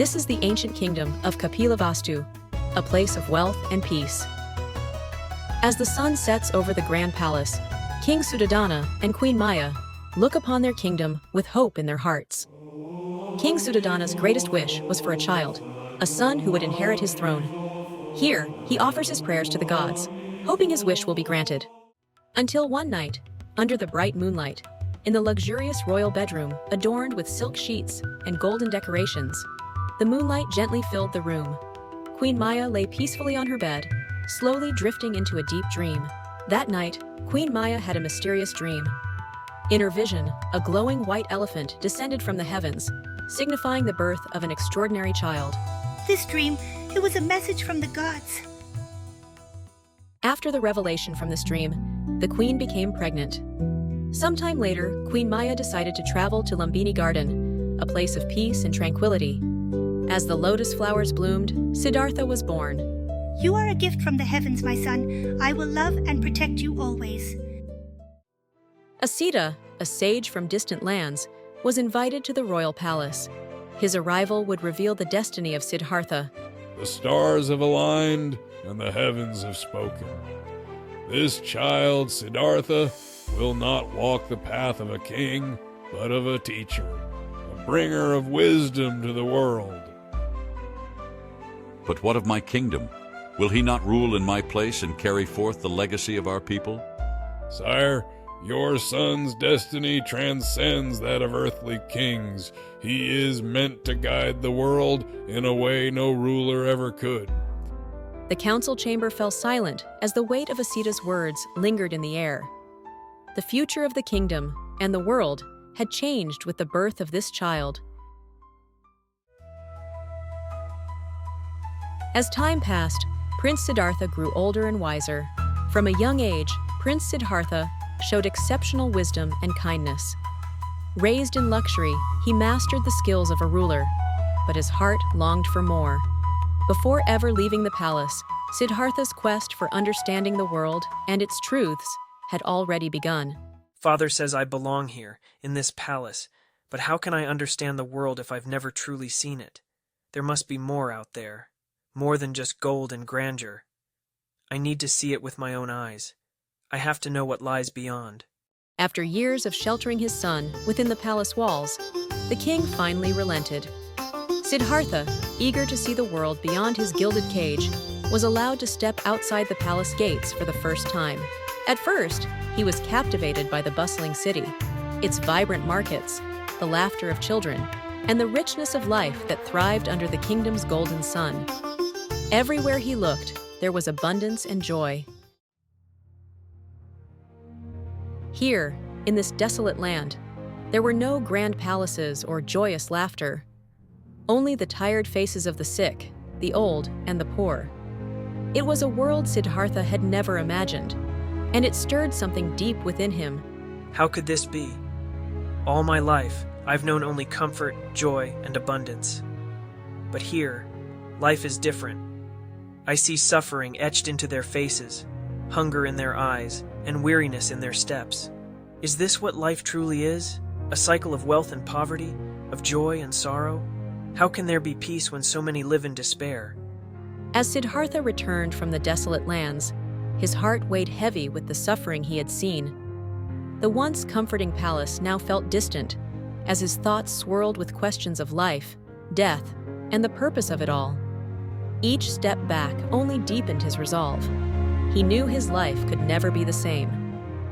This is the ancient kingdom of Kapilavastu, a place of wealth and peace. As the sun sets over the grand palace, King Suddhodana and Queen Maya look upon their kingdom with hope in their hearts. King Suddhodana's greatest wish was for a child, a son who would inherit his throne. Here, he offers his prayers to the gods, hoping his wish will be granted. Until one night, under the bright moonlight, in the luxurious royal bedroom adorned with silk sheets and golden decorations, the moonlight gently filled the room. Queen Maya lay peacefully on her bed, slowly drifting into a deep dream. That night, Queen Maya had a mysterious dream. In her vision, a glowing white elephant descended from the heavens, signifying the birth of an extraordinary child. This dream, it was a message from the gods. After the revelation from this dream, the queen became pregnant. Sometime later, Queen Maya decided to travel to Lumbini Garden, a place of peace and tranquility. As the lotus flowers bloomed, Siddhartha was born. You are a gift from the heavens, my son. I will love and protect you always. Asita, a sage from distant lands, was invited to the royal palace. His arrival would reveal the destiny of Siddhartha. The stars have aligned, and the heavens have spoken. This child, Siddhartha, will not walk the path of a king, but of a teacher, a bringer of wisdom to the world. But what of my kingdom? Will he not rule in my place and carry forth the legacy of our people? Sire, your son's destiny transcends that of earthly kings. He is meant to guide the world in a way no ruler ever could. The council chamber fell silent as the weight of Asita's words lingered in the air. The future of the kingdom and the world had changed with the birth of this child. As time passed, Prince Siddhartha grew older and wiser. From a young age, Prince Siddhartha showed exceptional wisdom and kindness. Raised in luxury, he mastered the skills of a ruler, but his heart longed for more. Before ever leaving the palace, Siddhartha's quest for understanding the world and its truths had already begun. Father says I belong here, in this palace, but how can I understand the world if I've never truly seen it? There must be more out there, more than just gold and grandeur. I need to see it with my own eyes. I have to know what lies beyond. After years of sheltering his son within the palace walls, the king finally relented. Siddhartha, eager to see the world beyond his gilded cage, was allowed to step outside the palace gates for the first time. At first, he was captivated by the bustling city, its vibrant markets, the laughter of children, and the richness of life that thrived under the kingdom's golden sun. Everywhere he looked, there was abundance and joy. Here, in this desolate land, there were no grand palaces or joyous laughter. Only the tired faces of the sick, the old, and the poor. It was a world Siddhartha had never imagined, and it stirred something deep within him. How could this be? All my life, I've known only comfort, joy, and abundance. But here, life is different. I see suffering etched into their faces, hunger in their eyes, and weariness in their steps. Is this what life truly is? A cycle of wealth and poverty, of joy and sorrow? How can there be peace when so many live in despair? As Siddhartha returned from the desolate lands, his heart weighed heavy with the suffering he had seen. The once comforting palace now felt distant, as his thoughts swirled with questions of life, death, and the purpose of it all. Each step back only deepened his resolve. He knew his life could never be the same.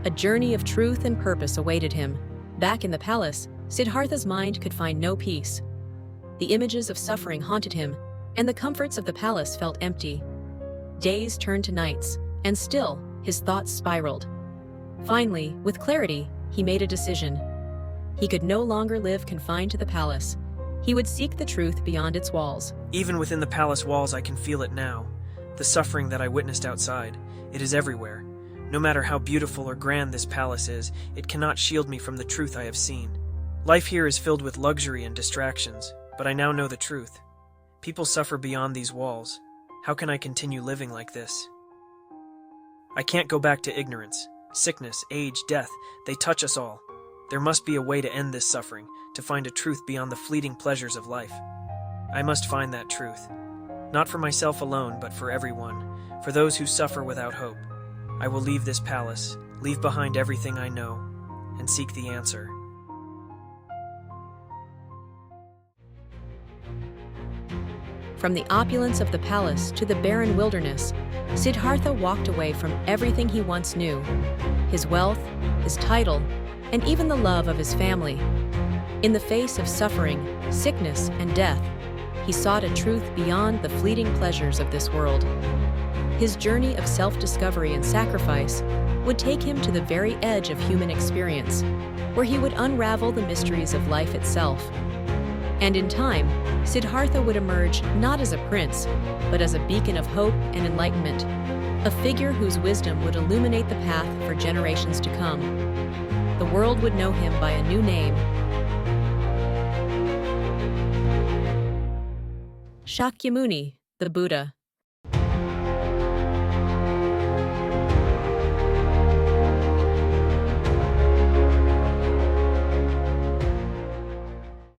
A journey of truth and purpose awaited him. Back in the palace, Siddhartha's mind could find no peace. The images of suffering haunted him, and the comforts of the palace felt empty. Days turned to nights, and still, his thoughts spiraled. Finally, with clarity, he made a decision. He could no longer live confined to the palace. He would seek the truth beyond its walls. Even within the palace walls, I can feel it now. The suffering that I witnessed outside, it is everywhere. No matter how beautiful or grand this palace is, it cannot shield me from the truth I have seen. Life here is filled with luxury and distractions, but I now know the truth. People suffer beyond these walls. How can I continue living like this? I can't go back to ignorance. Sickness, age, death, they touch us all. There must be a way to end this suffering, to find a truth beyond the fleeting pleasures of life. I must find that truth. Not for myself alone, but for everyone, for those who suffer without hope. I will leave this palace, leave behind everything I know, and seek the answer. From the opulence of the palace to the barren wilderness, Siddhartha walked away from everything he once knew, his wealth, his title, and even the love of his family. In the face of suffering, sickness, and death, he sought a truth beyond the fleeting pleasures of this world. His journey of self-discovery and sacrifice would take him to the very edge of human experience, where he would unravel the mysteries of life itself. And in time, Siddhartha would emerge not as a prince, but as a beacon of hope and enlightenment, a figure whose wisdom would illuminate the path for generations to come. The world would know him by a new name, Shakyamuni, the Buddha.